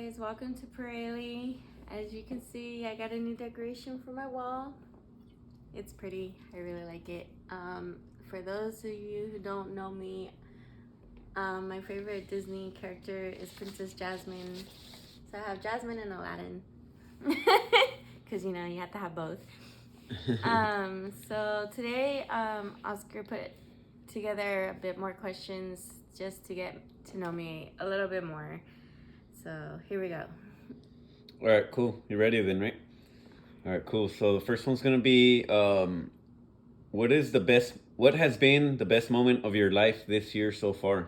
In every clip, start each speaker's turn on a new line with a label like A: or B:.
A: guys, welcome to Pirelli. As you can see, I got a new decoration for my wall. It's pretty, I really like it. For those of you who don't know me, my favorite Disney character is Princess Jasmine. So I have Jasmine and Aladdin. Because you have to have both. So today, Oscar put together a bit more questions just to get to know me a little bit more. So here we go.
B: All right, cool. You ready then, right? All right, cool. So the first one's gonna be, what has been the best moment of your life this year so far?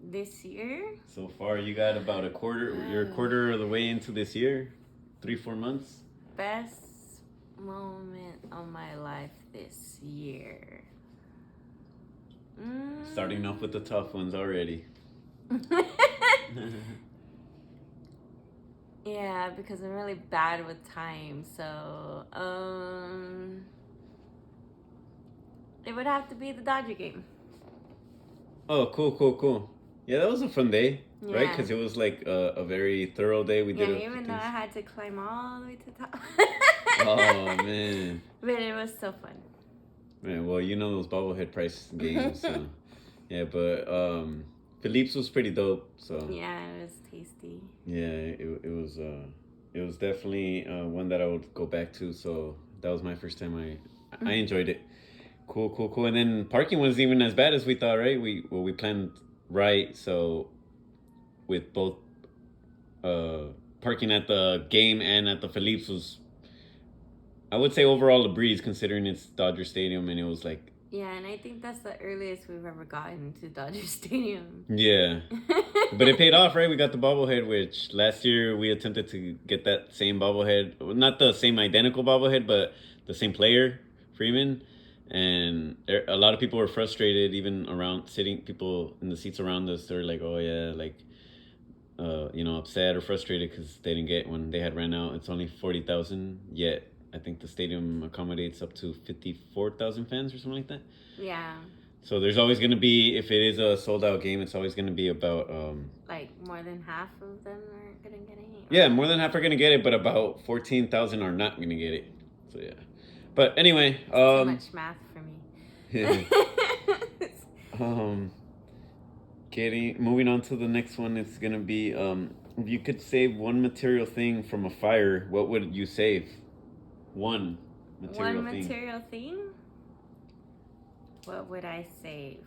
A: This year?
B: So far, you got about you're a quarter of the way into this year, 3-4 months.
A: Best moment of my life this year.
B: Starting off with the tough ones already.
A: Yeah, because I'm really bad with time. So, it would have to be the Dodger game.
B: Oh, cool. Yeah, that was a fun day, right?
A: Yeah.
B: Because it was like a very thorough day. We did
A: even though I had to climb all the way to the top.
B: Oh, man.
A: But it was so fun.
B: Man, well, those bobblehead price games, so. Yeah, but Philippe's was pretty dope, so.
A: Yeah, it was tasty.
B: Yeah, it was definitely one that I would go back to, so that was my first time. I enjoyed it. Cool. And then parking wasn't even as bad as we thought, right? We planned right, so with both parking at the game and at the Philippe's was, I would say, overall a breeze considering it's Dodger Stadium, and it was like.
A: Yeah, and I think that's the earliest we've ever gotten to Dodger Stadium.
B: Yeah. But it paid off, right? We got the bobblehead, which last year we attempted to get that same bobblehead. Well, not the same identical bobblehead, but the same player, Freeman. And a lot of people were frustrated, even people in the seats around us. They're like, oh, yeah, like, upset or frustrated because they didn't get one. They had ran out. It's only 40,000, yet I think the stadium accommodates up to 54,000 fans or something like that.
A: Yeah.
B: So there's always going to be, if it is a sold out game, it's always going to be about...
A: like more than half of them are going to get it?
B: Yeah, more than half are going to get it, but about 14,000 are not going to get it. So yeah. But anyway...
A: too much math for me.
B: Moving on to the next one, it's going to be, if you could save one material thing from a fire, what would you save? One material thing?
A: What would I save?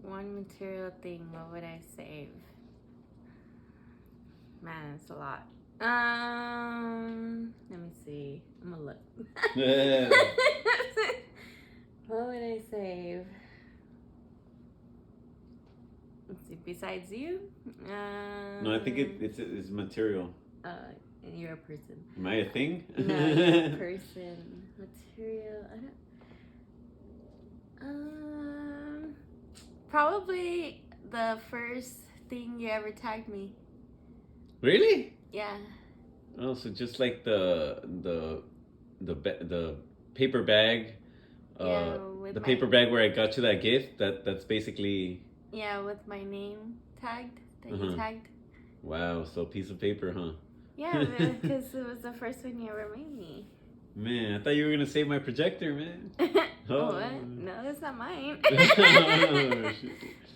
A: One material thing, what would I save? Man, it's a lot. Let me see. I'm gonna look. What would I save? Let's see, besides you?
B: No, I think it's material.
A: You're a person.
B: Am I a thing?
A: No, you're a person. Material. Probably the first thing you ever tagged me.
B: Really?
A: Yeah.
B: Oh, so just like the paper bag. The paper bag where I got you that gift. That's basically.
A: Yeah, with my name tagged. That you tagged.
B: Wow, so a piece of paper, huh?
A: Yeah, because it was the first one you ever made me.
B: Man, I thought you were gonna save my projector, man.
A: Oh, what? No, that's not mine.
B: Oh, shit.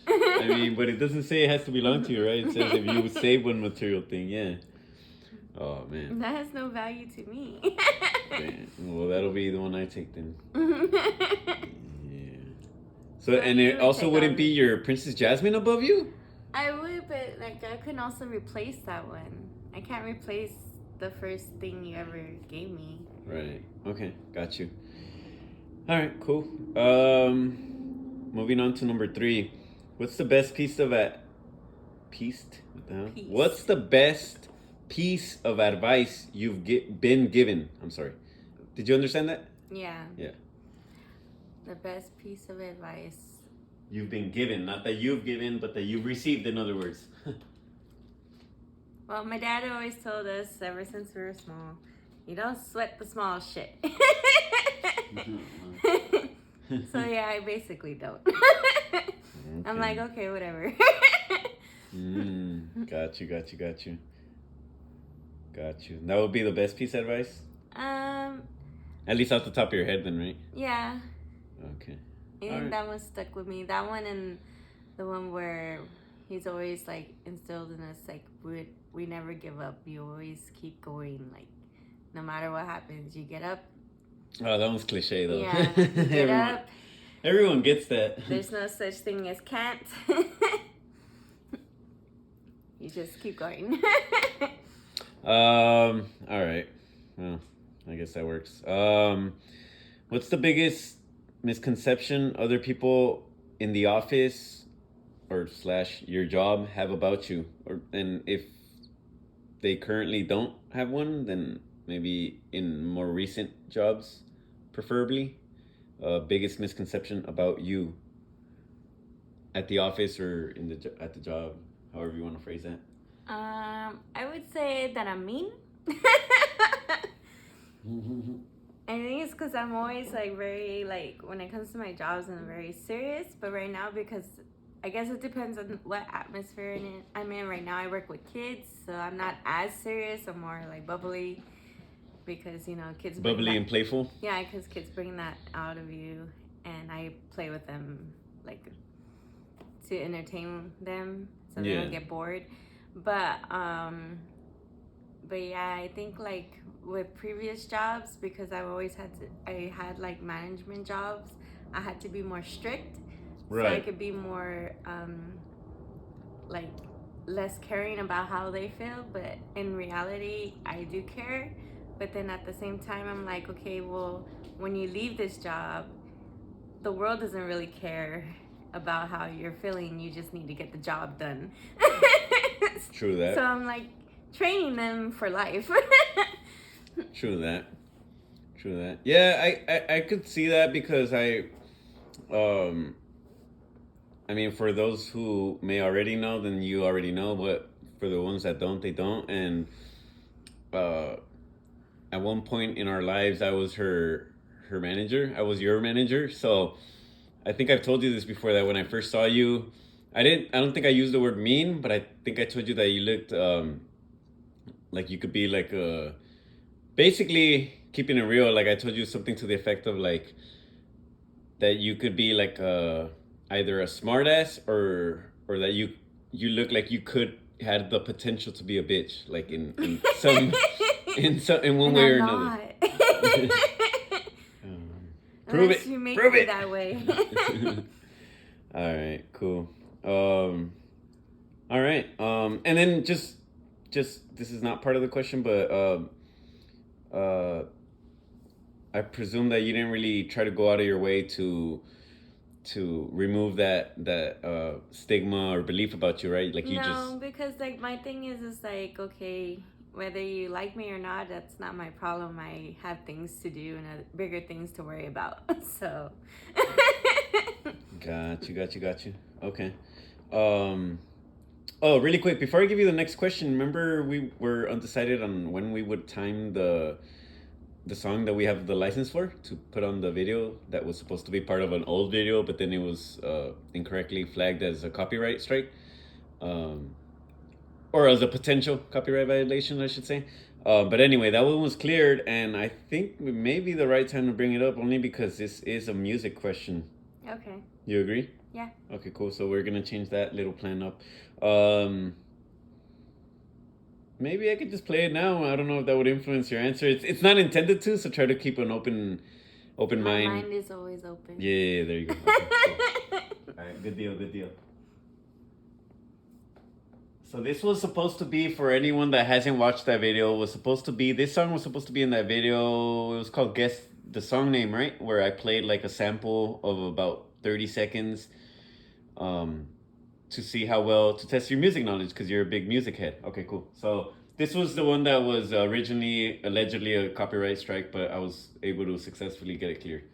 B: I mean, but it doesn't say it has to belong to you, right? It says if you would save one material thing, yeah. Oh, man.
A: That has no value to me.
B: Man. Well, that'll be the one I take then. Yeah. So and it also wouldn't be your Princess Jasmine above you?
A: I would, but like I can also replace that one. I can't replace the first thing you ever gave me.
B: Right. Okay. Got you. All right. Cool. Moving on to number 3. What's the best piece of What's the best piece of advice you've been given? I'm sorry. Did you understand that?
A: Yeah.
B: Yeah.
A: The best piece of advice
B: you've been given, not that you've given, but that you've received. In other words.
A: Well, my dad always told us ever since we were small, you don't sweat the small shit. So yeah, I basically don't. I'm like, okay, whatever.
B: Got you. That would be the best piece of advice? At least off the top of your head then, right?
A: Yeah.
B: Okay.
A: I think that one stuck with me. That one and the one where he's always like instilled in us like we never give up. You always keep going. Like no matter what happens, you get up.
B: Oh, that one's cliche though.
A: Yeah, you get up.
B: Everyone gets that.
A: There's no such thing as can't. You just keep going.
B: All right. Well, I guess that works. What's the biggest misconception other people in the office or / your job have about you? And if they currently don't have one, then maybe in more recent jobs, preferably. Biggest misconception about you at the office or at the job, however you want to phrase that.
A: I would say that I'm mean. I think it's because I'm always like very like when it comes to my jobs I'm very serious. But right now, because I guess it depends on what atmosphere I'm in right now. I work with kids, so I'm not as serious. I'm more like bubbly because kids.
B: Bubbly and playful.
A: Yeah, because kids bring that out of you, and I play with them like to entertain them so they don't get bored. But yeah, I think like with previous jobs, because I had like management jobs, I had to be more strict.
B: Right.
A: So I could be more like less caring about how they feel, but in reality I do care. But then at the same time I'm like, okay, well, when you leave this job, the world doesn't really care about how you're feeling. You just need to get the job done.
B: True that.
A: So I'm like training them for life.
B: True that. Yeah, I could see that because I mean, for those who may already know, then you already know, but for the ones that don't, they don't. And at one point in our lives, I was her manager. I was your manager. So I think I've told you this before, that when I first saw you, I don't think I used the word mean, but I think I told you that you looked like you could be like basically keeping it real. Like I told you something to the effect of like that you could be like either a smartass or that you look like you had the potential to be a bitch, like in some in one way or another. Prove it.
A: You make
B: Prove
A: it
B: it
A: that way.
B: All right, cool. All right. And then just this is not part of the question, but I presume that you didn't really try to go out of your way to remove that stigma or belief about you, right? Like you
A: No, because like my thing is like, okay, whether you like me or not, that's not my problem. I have things to do and bigger things to worry about. So.
B: Got you. Okay. Oh, really quick, before I give you the next question, remember we were undecided on when we would time the song that we have the license for to put on the video that was supposed to be part of an old video, but then it was incorrectly flagged as a copyright strike, or as a potential copyright violation, I should say. But anyway, that one was cleared, and I think it may be the right time to bring it up, only because this is a music question.
A: Okay.
B: You agree?
A: Yeah.
B: Okay, cool. So we're gonna change that little plan up. Maybe I could just play it now. I don't know if that would influence your answer. It's not intended to, so try to keep an open mind.
A: My mind is always open.
B: Yeah, there you go. Okay, cool. All right, good deal. So this was supposed to be, for anyone that hasn't watched that video, this song was supposed to be in that video. It was called Guess the Song Name, right? Where I played like a sample of about 30 seconds to see to test your music knowledge, because you're a big music head. Okay, cool. So this was the one that was originally allegedly a copyright strike, but I was able to successfully get it cleared.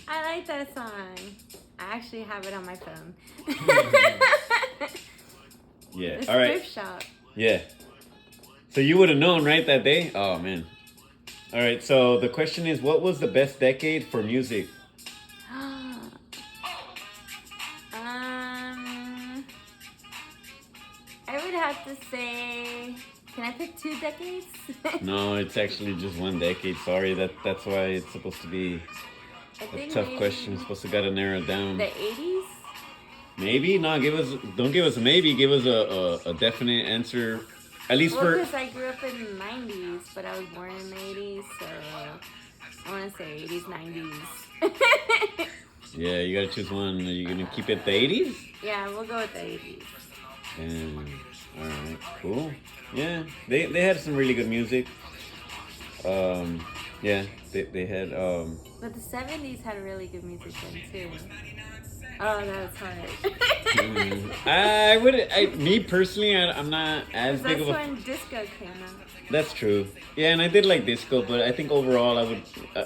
A: I like that song. I actually have it on my phone.
B: Yeah.
A: The
B: All right.
A: thrift shop.
B: Yeah. So you would have known, right, that day? Oh, man. All right, so the question is, what was the best decade for music?
A: I would have to say, can I pick 2 decades?
B: No, it's actually just 1 decade. Sorry, that's why it's supposed to be
A: I
B: a
A: think
B: tough
A: maybe
B: question. Supposed to gotta narrow it down.
A: the 80s?
B: Maybe? No, don't give us a maybe. Give us a definite answer. At least
A: Well,
B: for.
A: because I grew up in the 90s, but I was born in the 80s, so I want to say 80s, 90s.
B: Yeah, you gotta choose one. Are you gonna keep it the 80s?
A: Yeah, we'll go with the 80s.
B: Alright, cool. Yeah, they had some really good music. Yeah, they had.
A: But the 70s had really good music then, too. Oh, that's hard.
B: Me personally, I'm not as big of a.
A: That's when disco came out.
B: That's true. Yeah, and I did like disco, but I think overall,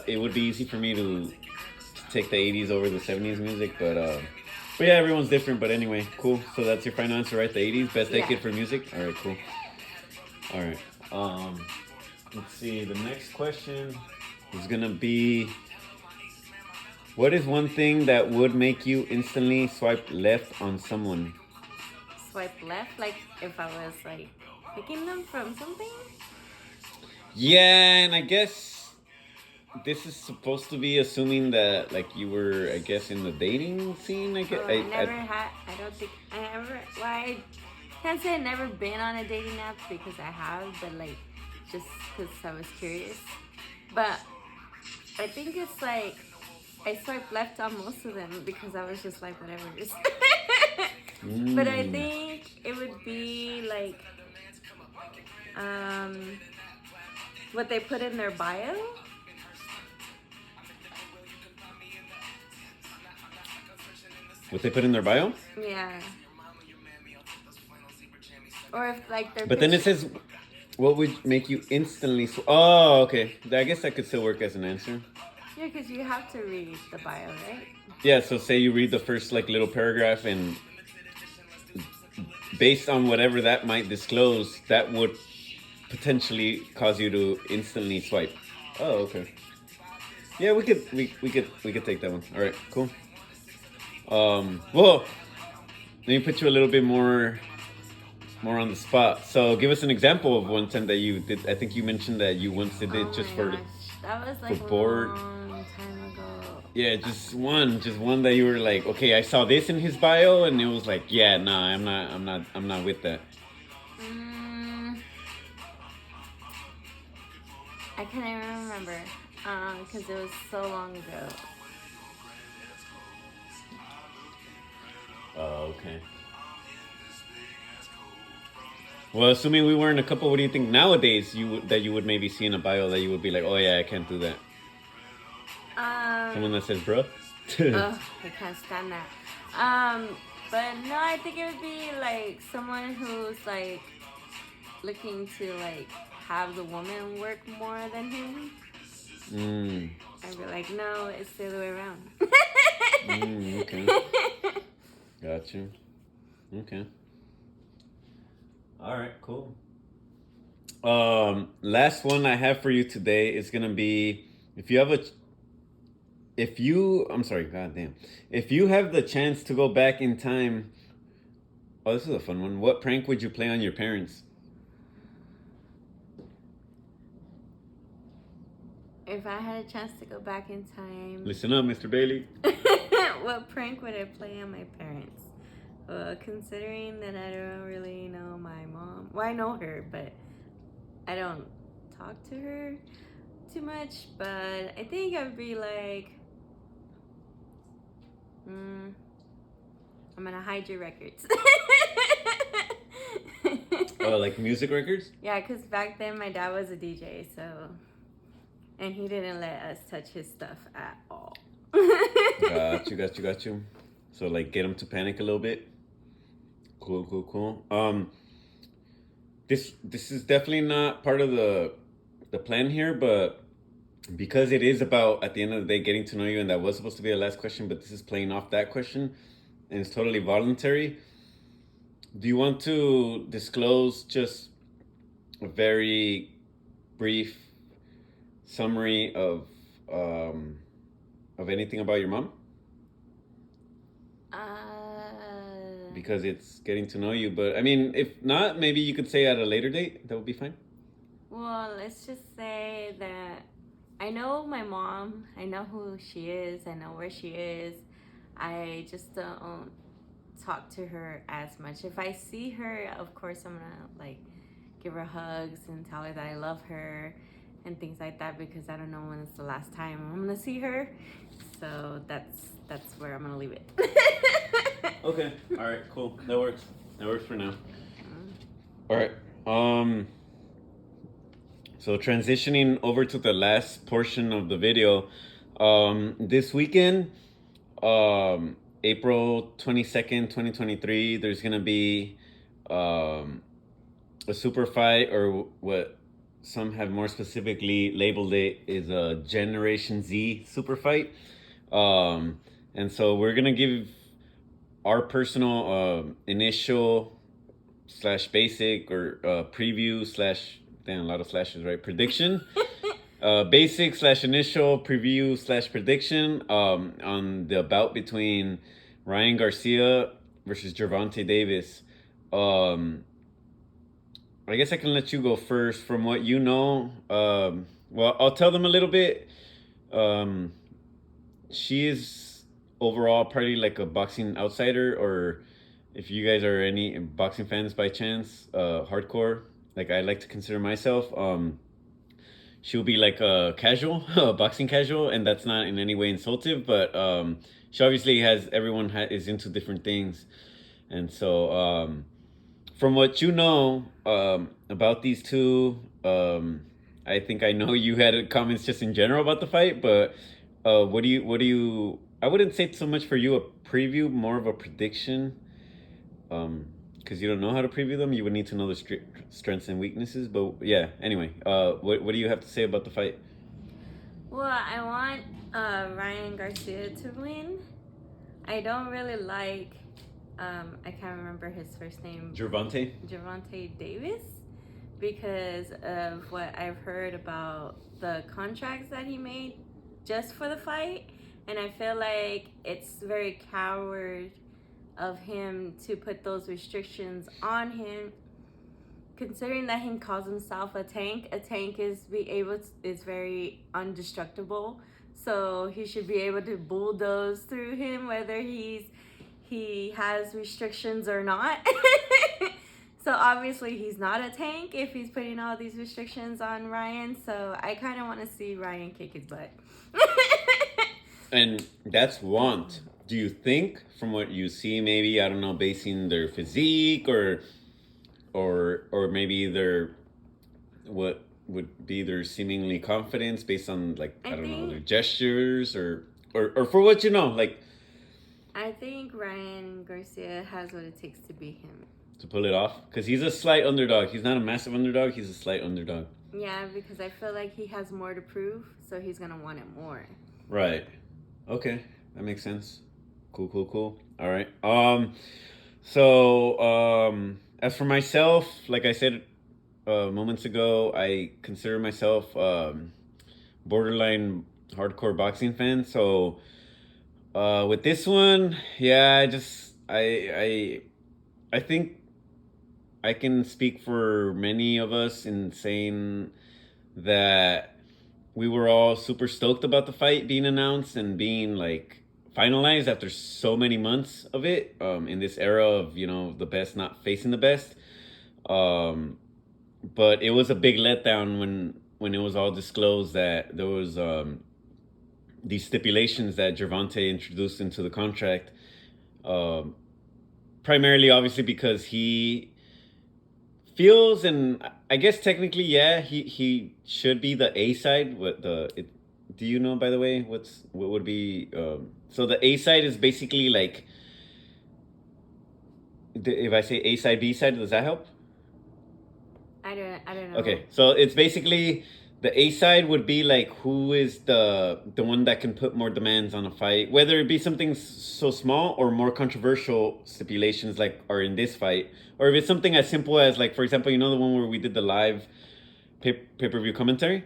B: it would be easy for me to take the 80s over the 70s music, but yeah, everyone's different. But anyway, cool. So that's your final answer, right? The 80s, best decade for music. All right, cool. All right. Let's see. The next question is gonna be, what is one thing that would make you instantly swipe left on someone?
A: Swipe left, like if I was like picking them from something?
B: Yeah, and I guess this is supposed to be assuming that like you were, I guess, in the dating scene. I guess.
A: Oh, I don't think I never. Well, I can't say I've never been on a dating app because I have, but like just because I was curious. But I think it's like I swiped left on most of them because I was just like whatever. But I think it would be like what they put in their bio.
B: What they put in their bio?
A: Yeah. Or if like their.
B: But then it says, what would make you instantly? Oh, okay. I guess that could still work as an answer.
A: Yeah, because you have to read the bio, right?
B: Yeah. So say you read the first like little paragraph, and based on whatever that might disclose, that would potentially cause you to instantly swipe. Oh, okay. Yeah, we could take that one. All right, cool. Well, let me put you a little bit more on the spot. So give us an example of one time that you did. I think you mentioned that you once did it just for.
A: Gosh. That was like
B: for
A: a
B: bored.
A: long time ago.
B: Yeah, just one that you were like, okay, I saw this in his bio, and it was like, yeah, nah, I'm not with that.
A: I can't even remember, because it was so long ago.
B: Oh, okay. Well, assuming we weren't a couple, what do you think nowadays you would maybe see in a bio that you would be like, oh yeah, I can't do that? Someone that says, bro.
A: Oh, I can't stand that. But no, I think it would be like someone who's like looking to like have the woman work more than him. I'd be like, no, it's the other way around.
B: Okay. Got you. Okay. All right, cool. Last one I have for you today is gonna be, if you have the chance to go back in time. Oh, this is a fun one. What prank would you play on your parents?
A: If I had a chance to go back in time,
B: Listen up, Mr. Bailey.
A: what prank would I play on my parents? Considering that I don't really know my mom. Well, I know her, but I don't talk to her too much. But I think I would be like, I'm gonna hide your records.
B: Oh, like music records?
A: Yeah, because back then my dad was a DJ, so, and he didn't let us touch his stuff at all.
B: Got you. So like get him to panic a little bit. Cool. This is definitely not part of the plan here, but because it is about, at the end of the day, getting to know you, and that was supposed to be the last question, but this is playing off that question, and it's totally voluntary. Do you want to disclose just a very brief summary of anything about your mom? Because it's getting to know you, but I mean, if not, maybe you could say at a later date. That would be fine.
A: Well, let's just say that I know my mom. I know who she is. I know where she is. I just don't talk to her as much. If I see her, of course, I'm gonna like give her hugs and tell her that I love her and things like that, because I don't know when it's the last time I'm gonna see her. So that's where I'm gonna leave it.
B: Okay. All right. Cool. That works. That works for now. All right. So transitioning over to the last portion of the video, this weekend, April 22nd, 2023, there's gonna be a super fight, or what some have more specifically labeled it is a Generation Z super fight. And so we're gonna give our personal initial slash basic or preview slash, damn, a lot of slashes, right? Prediction. Basic slash initial preview slash prediction on the bout between Ryan Garcia versus Gervonta Davis. I guess I can let you go first. From what you know, well, I'll tell them a little bit. She is overall probably like a boxing outsider, or if you guys are any boxing fans by chance, hardcore, like I like to consider myself, she'll be like a casual, a boxing casual, and that's not in any way insultive, but she obviously has, everyone is into different things. And so from what you know about these two, I think I know you had comments just in general about the fight, but what do you, I wouldn't say so much for you a preview, more of a prediction, because you don't know how to preview them. You would need to know the strengths and weaknesses. But yeah, anyway, what do you have to say about the fight?
A: Well, I want Ryan Garcia to win. I don't really like, I can't remember his first name. Gervonta Davis, because of what I've heard about the contracts that he made just for the fight. And I feel like it's very coward of him to put those restrictions on him, considering that he calls himself a tank. A tank is very indestructible, so he should be able to bulldoze through him, whether he has restrictions or not. So obviously he's not a tank if he's putting all these restrictions on Ryan. So I kind of want to see Ryan kick his butt.
B: And that's want. Do you think, from what you see, maybe, I don't know, basing their physique or maybe their, what would be their seemingly confidence based on, like, I don't know, their gestures or for what you know, like,
A: I think Ryan Garcia has what it takes to beat him.
B: To pull it off? Because he's a slight underdog. He's not a massive underdog. He's a slight underdog.
A: Yeah, because I feel like he has more to prove, so he's going to want it more.
B: Right. Okay. That makes sense. Cool. All right. As for myself, like I said moments ago, I consider myself borderline hardcore boxing fan. So with this one, yeah, I think I can speak for many of us in saying that we were all super stoked about the fight being announced and being like finalized after so many months of it, in this era of, you know, the best not facing the best. But it was a big letdown when it was all disclosed that there was these stipulations that Gervonta introduced into the contract, primarily obviously because he feels, and I guess technically, yeah, he should be the A side. Do you know, by the way, what would be so the A side is basically like, if I say A side, B side, does that help?
A: I don't know.
B: Okay, so it's basically The A side would be like who is the one that can put more demands on a fight, whether it be something so small or more controversial stipulations like are in this fight, or if it's something as simple as like, for example, the one where we did the live pay-per-view commentary.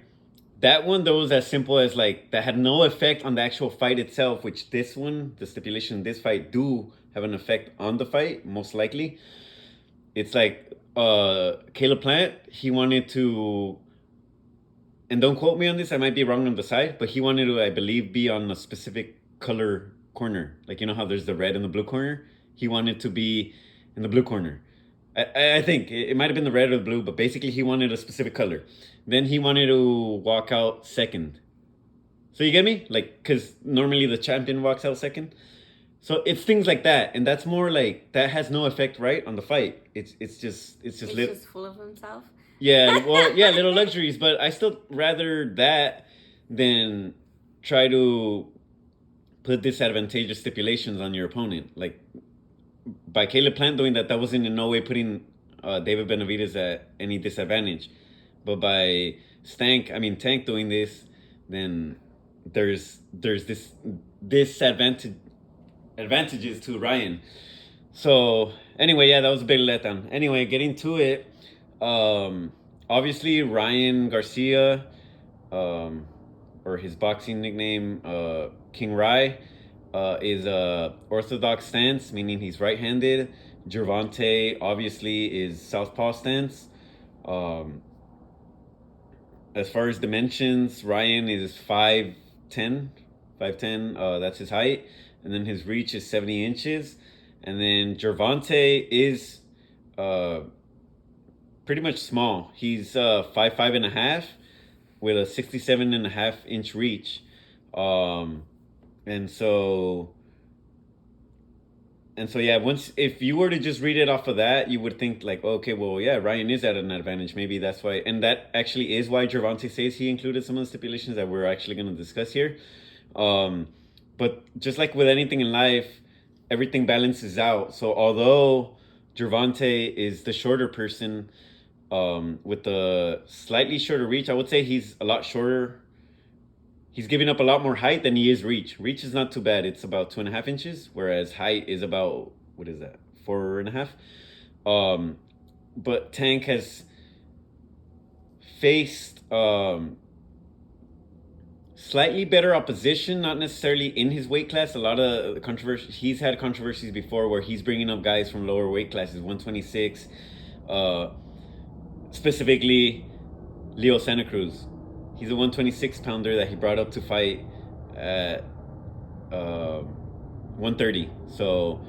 B: That one, though, was as simple as like that had no effect on the actual fight itself, which this one, the stipulation in this fight, do have an effect on the fight, most likely. It's like Caleb Plant, he wanted to, and don't quote me on this, I might be wrong on the side, but he wanted to, I believe, be on a specific color corner. Like, you know how there's the red and the blue corner? He wanted to be in the blue corner. I think it might have been the red or the blue, but basically he wanted a specific color. Then he wanted to walk out second. So you get me? Like, because normally the champion walks out second. So it's things like that, and that's more like that has no effect, right, on the fight. It's just
A: He's just full of himself.
B: Yeah, well, yeah, little luxuries, but I still rather that than try to put disadvantageous stipulations on your opponent. Like by Caleb Plant doing that, that wasn't in no way putting David Benavidez at any disadvantage. But by Tank doing this, then there's this advantages to Ryan. So anyway, yeah, that was a big letdown. Anyway, getting to it, obviously Ryan Garcia, or his boxing nickname, King Rai, is a orthodox stance, meaning he's right-handed. Gervonta obviously is southpaw stance. As far as dimensions, Ryan is 5'10", 5'10", that's his height, and then his reach is 70 inches. And then Gervonta is pretty much small. He's 5'5" and a half with a 67.5-inch reach. And so yeah, if you were to just read it off of that, you would think like, okay, well, yeah, Ryan is at an advantage. Maybe that's why, and that actually is why Gervonta says he included some of the stipulations that we're actually going to discuss here. But just like with anything in life, everything balances out. So although Gervonta is the shorter person, with the slightly shorter reach, I would say he's a lot shorter. He's giving up a lot more height than he is reach. Reach is not too bad. It's about 2.5 inches, whereas height is about, what is that, 4.5. But Tank has faced slightly better opposition, not necessarily in his weight class. A lot of controversy. He's had controversies before where he's bringing up guys from lower weight classes, 126, specifically Leo Santa Cruz. He's a 126 pounder that he brought up to fight at 130. So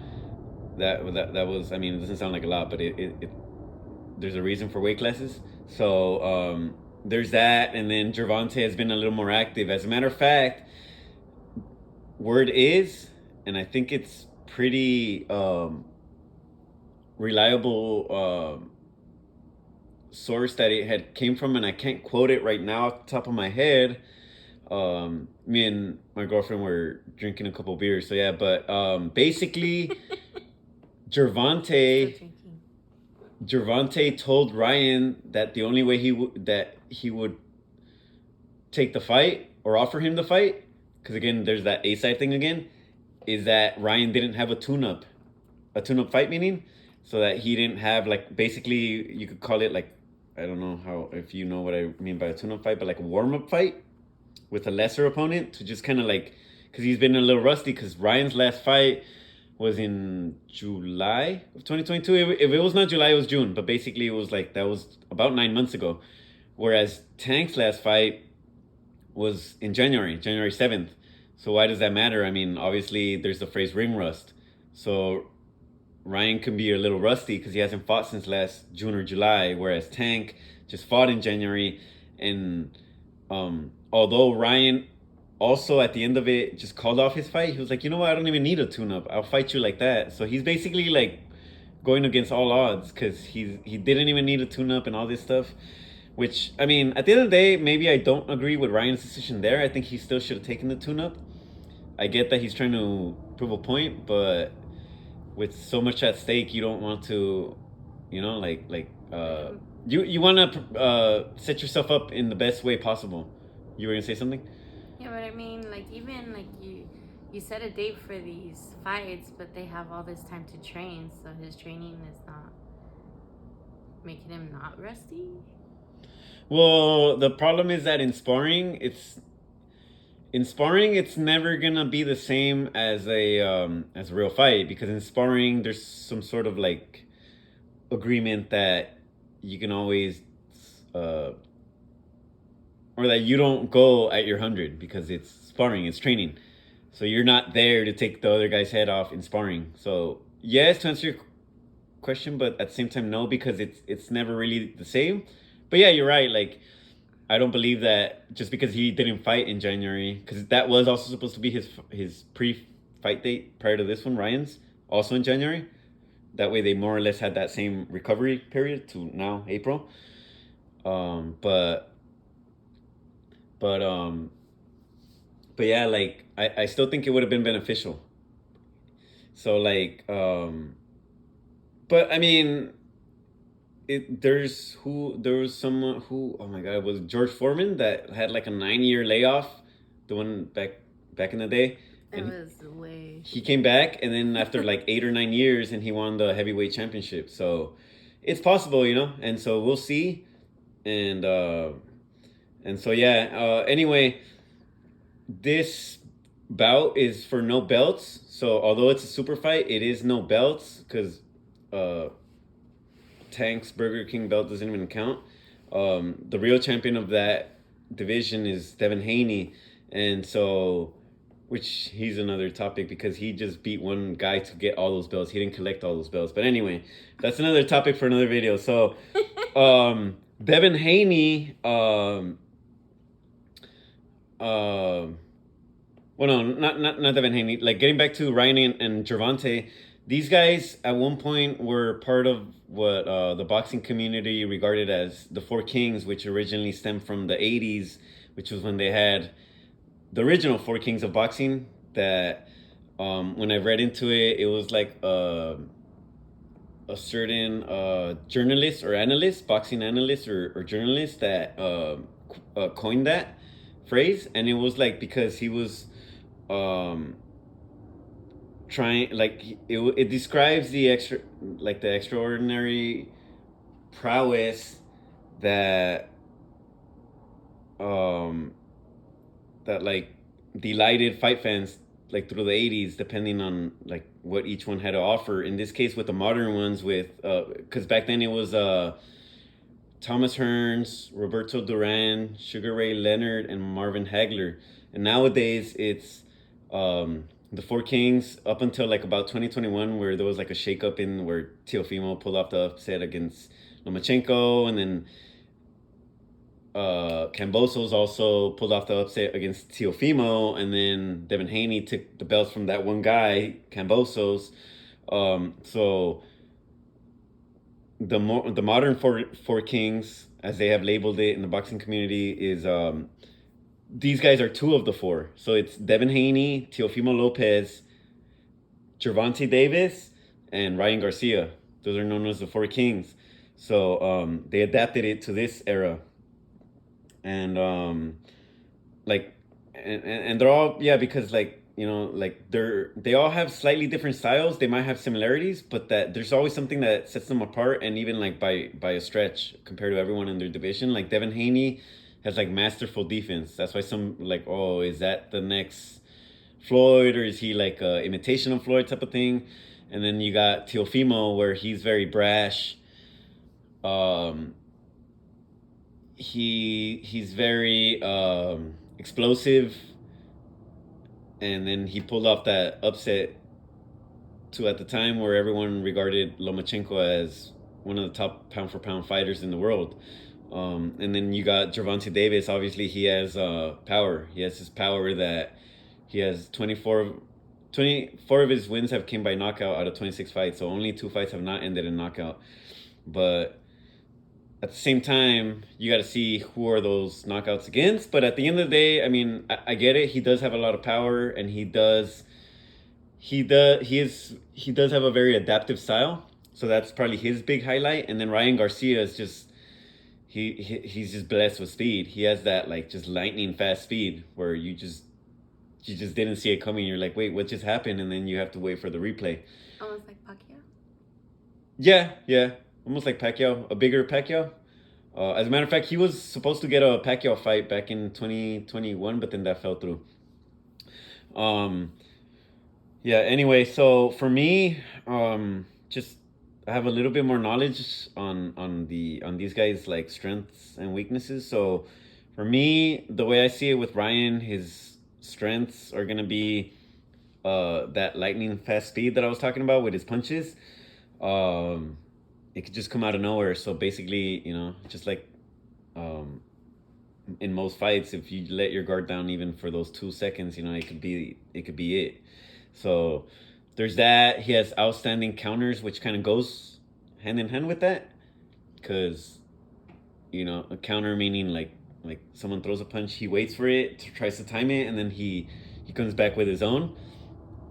B: that was, I mean, it doesn't sound like a lot, but it there's a reason for weight classes. So there's that, and then Gervonta has been a little more active. As a matter of fact, word is, and I think it's pretty reliable source that it had came from, and I can't quote it right now off the top of my head. Me and my girlfriend were drinking a couple beers, so yeah, but basically Gervonta told Ryan that the only way he would take the fight or offer him the fight, because again there's that A side thing again, is that Ryan didn't have a tune-up fight, meaning so that he didn't have, like, basically you could call it like, I don't know how, if you know what I mean by a tune-up fight, but like a warm-up fight with a lesser opponent to just kind of like, because he's been a little rusty, because Ryan's last fight was in July of 2022. If it was not July, it was June, but basically it was like, that was about 9 months ago. Whereas Tank's last fight was in January 7th. So why does that matter? I mean, obviously there's the phrase ring rust. So Ryan can be a little rusty because he hasn't fought since last June or July, whereas Tank just fought in January. And although Ryan also at the end of it just called off his fight, he was like, you know what, I don't even need a tune-up. I'll fight you like that. So he's basically like going against all odds because he didn't even need a tune-up and all this stuff. Which, I mean, at the end of the day, maybe I don't agree with Ryan's decision there. I think he still should have taken the tune-up. I get that he's trying to prove a point, but with so much at stake, you don't want to, You want to set yourself up in the best way possible. You were gonna say something?
A: Yeah, but I mean, like even like you set a date for these fights, but they have all this time to train, so his training is not making him not rusty.
B: Well, the problem is that in sparring it's never gonna be the same as a real fight, because in sparring there's some sort of like agreement that you can always uh, or that you don't go at your 100 because it's sparring, it's training. So you're not there to take the other guy's head off in sparring. So yes, to answer your question, but at the same time no, because it's never really the same. But yeah, you're right. Like I don't believe that just because he didn't fight in January, because that was also supposed to be his pre-fight date prior to this one, Ryan's, also in January. That way, they more or less had that same recovery period to now April. Um, but but um, but yeah, like I still think it would have been beneficial. So like but I mean, there was someone who, oh my god, it was George Foreman that had like a 9 year layoff, the one back in the day,
A: That
B: and
A: was way.
B: he came back, and then after like 8 or 9 years, and he won the heavyweight championship. So it's possible, you know, and so we'll see, and so yeah. Anyway, this bout is for no belts. So although it's a super fight, it is no belts because uh, Tank's Burger King belt doesn't even count. The real champion of that division is Devin Haney, and so which he's another topic because he just beat one guy to get all those belts. He didn't collect all those belts, but anyway, that's another topic for another video. So, Devin Haney, well, no, not Devin Haney. Like getting back to Ryan and Gervonta, these guys at one point were part of what the boxing community regarded as the Four Kings, which originally stemmed from the '80s, which was when they had the original Four Kings of boxing. That when I read into it, it was like a certain journalist or analyst, boxing analyst or journalist that coined that phrase, and it was like because he was um trying, like it describes the extraordinary prowess that um like delighted fight fans like through the '80s, depending on like what each one had to offer. In this case, with the modern ones, with because back then it was Thomas Hearns, Roberto Duran, Sugar Ray Leonard, and Marvin Hagler. And nowadays it's the Four Kings up until like about 2021, where there was like a shakeup in where Teofimo pulled off the upset against Lomachenko, and then Cambosos also pulled off the upset against Teofimo, and then Devin Haney took the belts from that one guy, Cambosos. So the modern four kings, as they have labeled it in the boxing community, is these guys are two of the four. So it's Devin Haney, Teofimo Lopez, Gervonta Davis, and Ryan Garcia. Those are known as the Four Kings. So they adapted it to this era, and like, and they're all, yeah, because like, you know, like they all have slightly different styles. They might have similarities, but that there's always something that sets them apart, and even like by a stretch compared to everyone in their division. Like Devin Haney has like masterful defense. That's why some like, oh, is that the next Floyd, or is he like a imitation of Floyd type of thing? And then you got Teofimo, where he's very brash. He's very explosive, and then he pulled off that upset to, at the time, where everyone regarded Lomachenko as one of the top pound for pound fighters in the world. And then you got Gervonta Davis. Obviously, he has power. He has his power that he has 24 of his wins have came by knockout out of 26 fights. So only 2 fights have not ended in knockout. But at the same time, you got to see who are those knockouts against. But at the end of the day, I mean, I get it. He does have a lot of power, and he does have a very adaptive style. So that's probably his big highlight. And then Ryan Garcia is just he's just blessed with speed. He has that like just lightning fast speed where you just didn't see it coming. You're like, wait, what just happened? And then you have to wait for the replay.
A: Almost like Pacquiao.
B: Yeah, almost like Pacquiao, a bigger Pacquiao. As a matter of fact, he was supposed to get a Pacquiao fight back in 2021, but then that fell through. Um, yeah. Anyway, so for me, just I have a little bit more knowledge on these guys like strengths and weaknesses. So for me, the way I see it with Ryan, his strengths are gonna be that lightning fast speed that I was talking about with his punches. Um, it could just come out of nowhere. So basically, just like um, in most fights, if you let your guard down even for those 2 seconds, it could be it. So there's that. He has outstanding counters, which kind of goes hand in hand with that, because a counter meaning like someone throws a punch, he waits for it, tries to time it, and then he comes back with his own.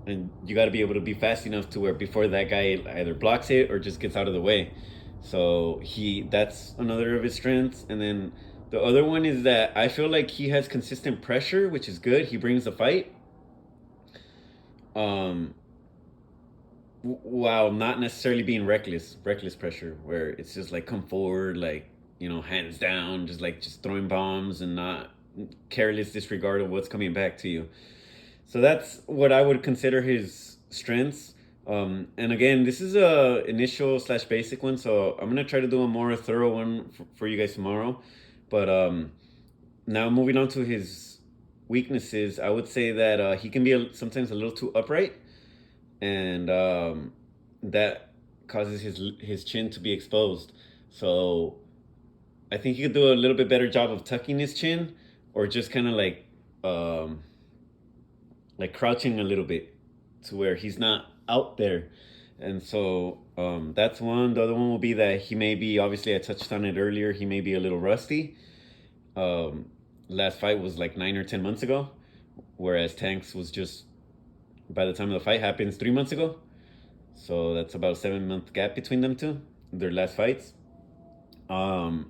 B: And you got to be able to be fast enough to where before that guy either blocks it or just gets out of the way. So that's another of his strengths. And then the other one is that I feel like he has consistent pressure, which is good. He brings the fight. Um, while not necessarily being reckless pressure, where it's just like come forward, like hands down, just throwing bombs and not careless disregard of what's coming back to you. So that's what I would consider his strengths. And again, this is a initial / basic one, so I'm gonna try to do a more thorough one for you guys tomorrow. But now moving on to his weaknesses, I would say that he can be sometimes a little too upright, and that causes his chin to be exposed. So I think he could do a little bit better job of tucking his chin, or just kind of like crouching a little bit to where he's not out there. And so that's one. The other one will be that he may be, obviously I touched on it earlier, he may be a little rusty. Last fight was like 9 or 10 months ago, whereas Tanks was just, by the time the fight happens, 3 months ago. So that's about a 7-month gap between them two, their last fights. And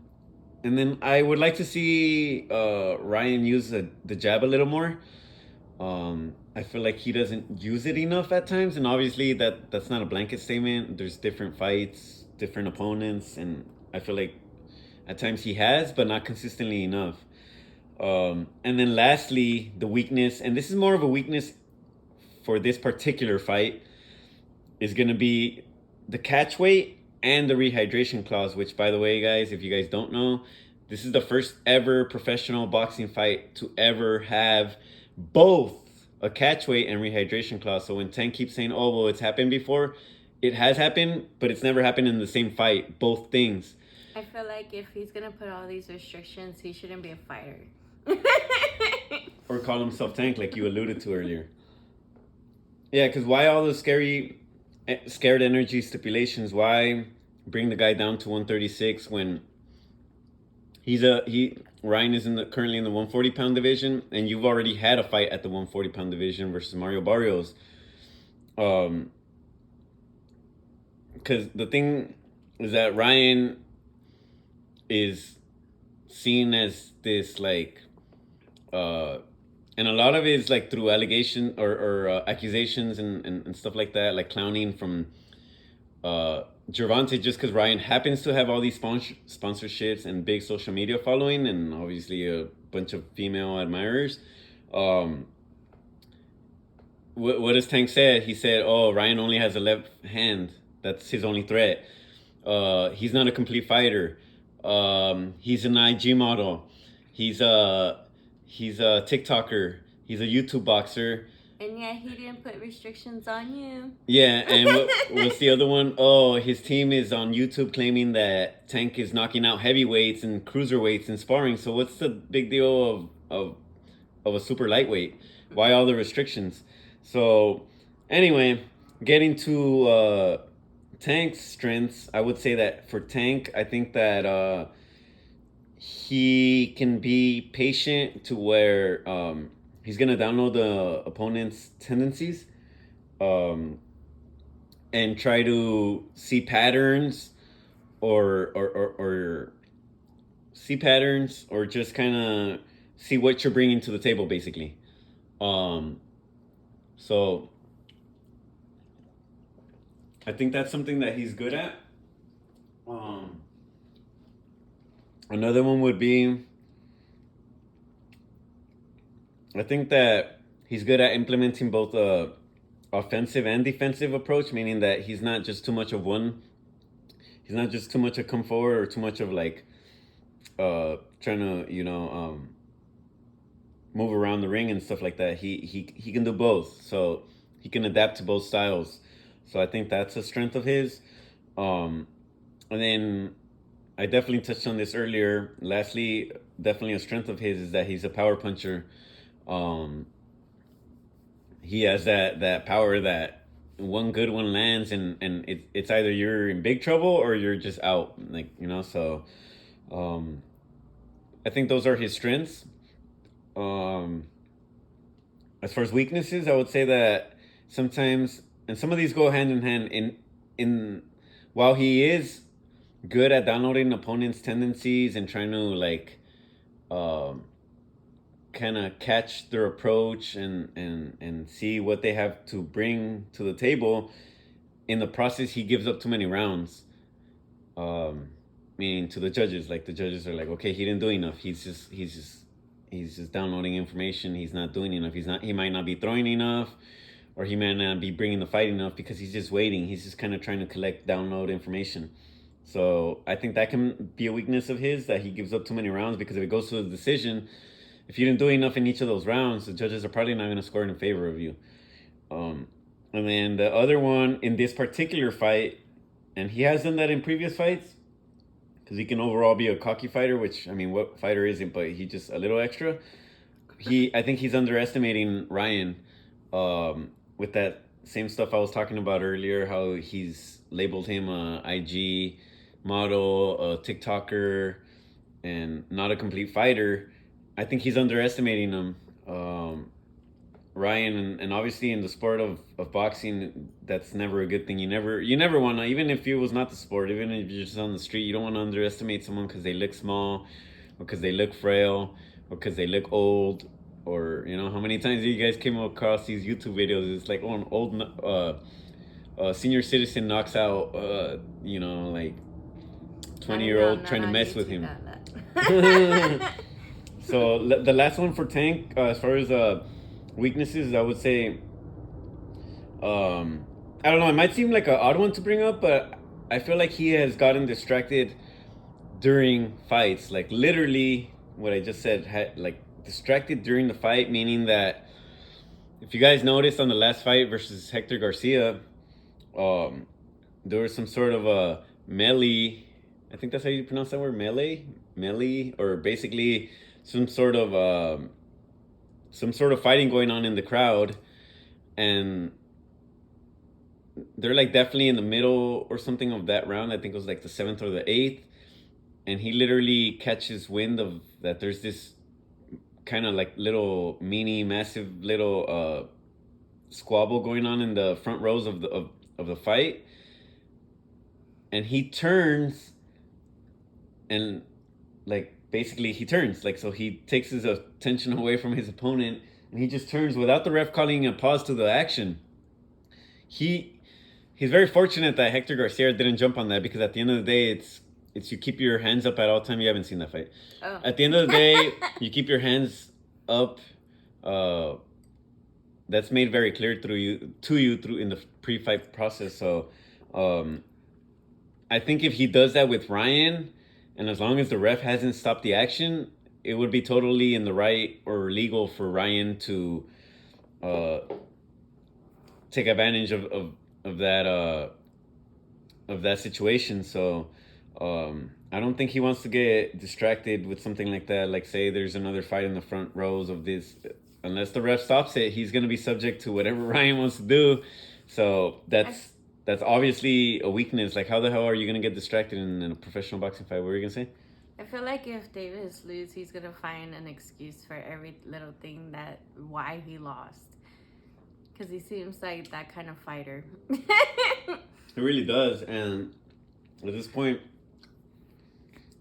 B: then I would like to see Ryan use the jab a little more. I feel like he doesn't use it enough at times, and obviously that's not a blanket statement. There's different fights, different opponents, and I feel like at times he has, but not consistently enough. And then lastly, the weakness, and this is more of a weakness for this particular fight, is going to be the catch weight and the rehydration clause, which, by the way, guys, if you guys don't know, this is the first ever professional boxing fight to ever have both a catch weight and rehydration clause. So when Tank keeps saying, oh, well, it's happened before, it has happened, but it's never happened in the same fight, both things.
A: I feel like if he's going to put all these restrictions, he shouldn't be a fighter.
B: Or call himself Tank, like you alluded to earlier. Yeah, because why all those scared energy stipulations? Why bring the guy down to 136 when Ryan is currently in the 140-pound division, and you've already had a fight at the 140-pound division versus Mario Barrios. Because the thing is that Ryan is seen as this and a lot of it is like through allegation or accusations and stuff like that, like clowning from Gervonta, just because Ryan happens to have all these sponsorships and big social media following, and obviously a bunch of female admirers. What does Tank said? He said, "Oh, Ryan only has a left hand. That's his only threat. He's not a complete fighter. He's an IG model. He's a TikToker. He's a YouTube boxer."
A: And yeah, he didn't put restrictions on you.
B: Yeah, and what's the other one? Oh, his team is on YouTube claiming that Tank is knocking out heavyweights and cruiserweights in sparring. So what's the big deal of a super lightweight? Why all the restrictions? So anyway, getting to Tank's strengths, I would say that for Tank, I think that he can be patient to where he's going to download the opponent's tendencies and try to see patterns or see patterns or just kind of see what you're bringing to the table, basically. So I think that's something that he's good at. Another one would be, I think that he's good at implementing both a offensive and defensive approach, meaning that he's not just too much of one. He's not just too much of come forward or too much of like trying to move around the ring and stuff like that. He can do both, so he can adapt to both styles. So I think that's a strength of his. And then I definitely touched on this earlier. Lastly, definitely a strength of his is that he's a power puncher. He has that power that one good one lands and it's either you're in big trouble or you're just out, like, so I think those are his strengths. As far as weaknesses, I would say that sometimes, and some of these go hand in hand, in while he is good at downloading opponents' tendencies and trying to like kind of catch their approach and see what they have to bring to the table. In the process, he gives up too many rounds. Meaning to the judges, like the judges are like, okay, he didn't do enough. He's just downloading information. He's not doing enough. He might not be throwing enough, or he might not be bringing the fight enough because he's just waiting. He's just kind of trying to download information. So I think that can be a weakness of his, that he gives up too many rounds, because if it goes to a decision, if you didn't do enough in each of those rounds, the judges are probably not going to score in favor of you. And then the other one in this particular fight, and he has done that in previous fights, because he can overall be a cocky fighter, which, I mean, what fighter isn't, but he just a little extra. I think he's underestimating Ryan with that same stuff I was talking about earlier, how he's labeled him a IG model, a TikToker, and not a complete fighter. I think he's underestimating him. Ryan, and obviously in the sport of boxing, that's never a good thing. You never want to, even if it was not the sport, even if you're just on the street, you don't want to underestimate someone because they look small, or because they look frail, or because they look old, or how many times you guys came across these YouTube videos? It's like, an old senior citizen knocks out like 20-year-old trying to mess with him. So the last one for Tank, as far as weaknesses, I would say, I don't know, it might seem like an odd one to bring up, but I feel like he has gotten distracted during fights. Like, literally what I just said, like, distracted during the fight, meaning that if you guys noticed on the last fight versus Hector Garcia, there was some sort of a melee, I think that's how you pronounce that word, melee, or basically some sort of fighting going on in the crowd, and they're like definitely in the middle or something of that round. I think it was like the 7th or the 8th, and he literally catches wind of that there's this kind of like little massive little squabble going on in the front rows of the fight, and he turns and like basically he turns, like, so he takes his attention away from his opponent, and he just turns without the ref calling a pause to the action. He's very fortunate that Hector Garcia didn't jump on that, because at the end of the day, it's you keep your hands up at all time. You haven't seen that fight. Oh. At the end of the day, you keep your hands up. That's made very clear to you through in the pre-fight process. So I think if he does that with Ryan, and as long as the ref hasn't stopped the action, it would be totally in the right or legal for Ryan to take advantage of that situation. So I don't think he wants to get distracted with something like that. Like, say there's another fight in the front rows of this, unless the ref stops it, he's going to be subject to whatever Ryan wants to do. So that's obviously a weakness. Like, how the hell are you going to get distracted in a professional boxing fight? What were you going to say?
A: I feel like if Davis loses, he's going to find an excuse for every little thing why he lost. Because he seems like that kind of fighter.
B: It really does. And at this point,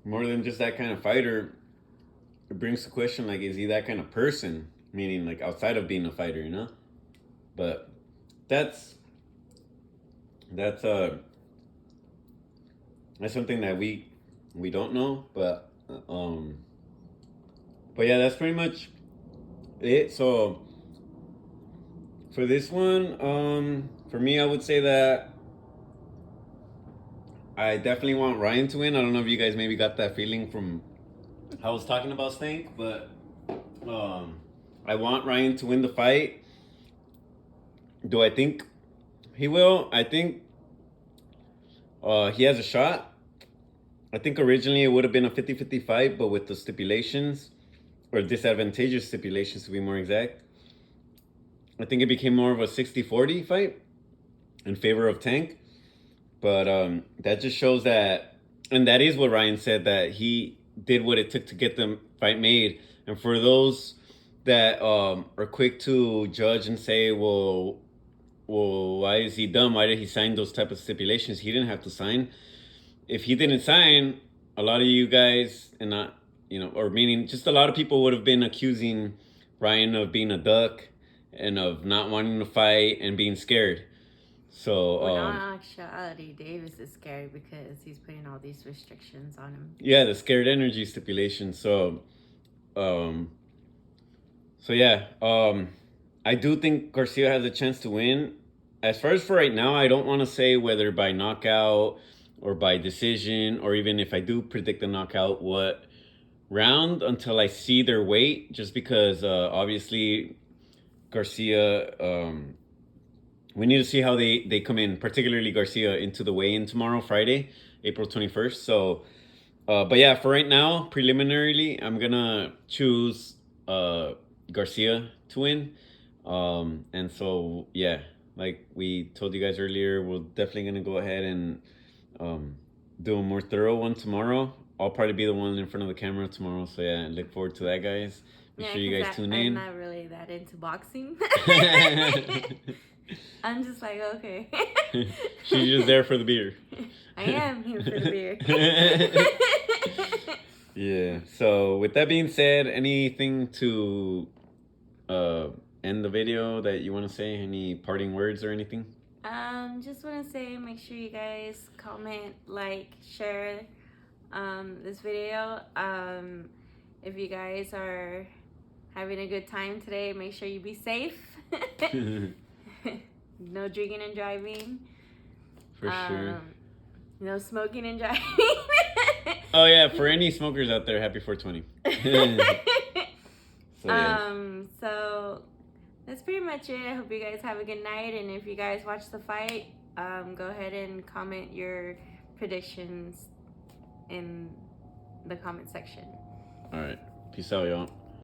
B: more than just that kind of fighter, it brings the question, like, is he that kind of person? Meaning, like, outside of being a fighter, you know? But that's that's something that we don't know, but yeah, that's pretty much it. So for this one, for me, I would say that I definitely want Ryan to win. I don't know if you guys maybe got that feeling from how I was talking about Stank, but I want Ryan to win the fight. Do I think he will? I think he has a shot. I think originally it would have been a 50-50 fight, but with the stipulations, or disadvantageous stipulations to be more exact, I think it became more of a 60-40 fight in favor of Tank. But that just shows that, and that is what Ryan said, that he did what it took to get the fight made. And for those that are quick to judge and say, well, why is he dumb? Why did he sign those type of stipulations? He didn't have to sign. If he didn't sign, a lot of you guys, and not, or meaning just a lot of people would have been accusing Ryan of being a duck and of not wanting to fight and being scared. So,
A: well, in actuality, Davis is scared because he's putting all these restrictions on him.
B: Yeah, the scared energy stipulation. So, yeah, I do think Garcia has a chance to win. As far as for right now, I don't want to say whether by knockout or by decision, or even if I do predict a knockout, what round, until I see their weight, just because obviously Garcia, we need to see how they come in, particularly Garcia, into the weigh-in tomorrow, Friday, April 21st. So, but yeah, for right now, preliminarily, I'm going to choose Garcia to win. And so, yeah, like we told you guys earlier, we're definitely going to go ahead and do a more thorough one tomorrow. I'll probably be the one in front of the camera tomorrow. So, yeah, look forward to that, guys. Make sure you guys tune in.
A: I'm not really that into boxing. I'm just like, okay.
B: She's just there for the beer.
A: I am here for the beer.
B: Yeah. So with that being said, anything to end the video that you want to say? Any parting words or anything?
A: Just want to say, make sure you guys comment, like, share this video. If you guys are having a good time today, make sure you be safe. No drinking and driving.
B: For sure.
A: No smoking and driving.
B: Oh yeah, for any smokers out there, happy 420. So, yeah.
A: So that's pretty much it. I hope you guys have a good night, and if you guys watch the fight, go ahead and comment your predictions in the comment section.
B: All right. Peace out, y'all.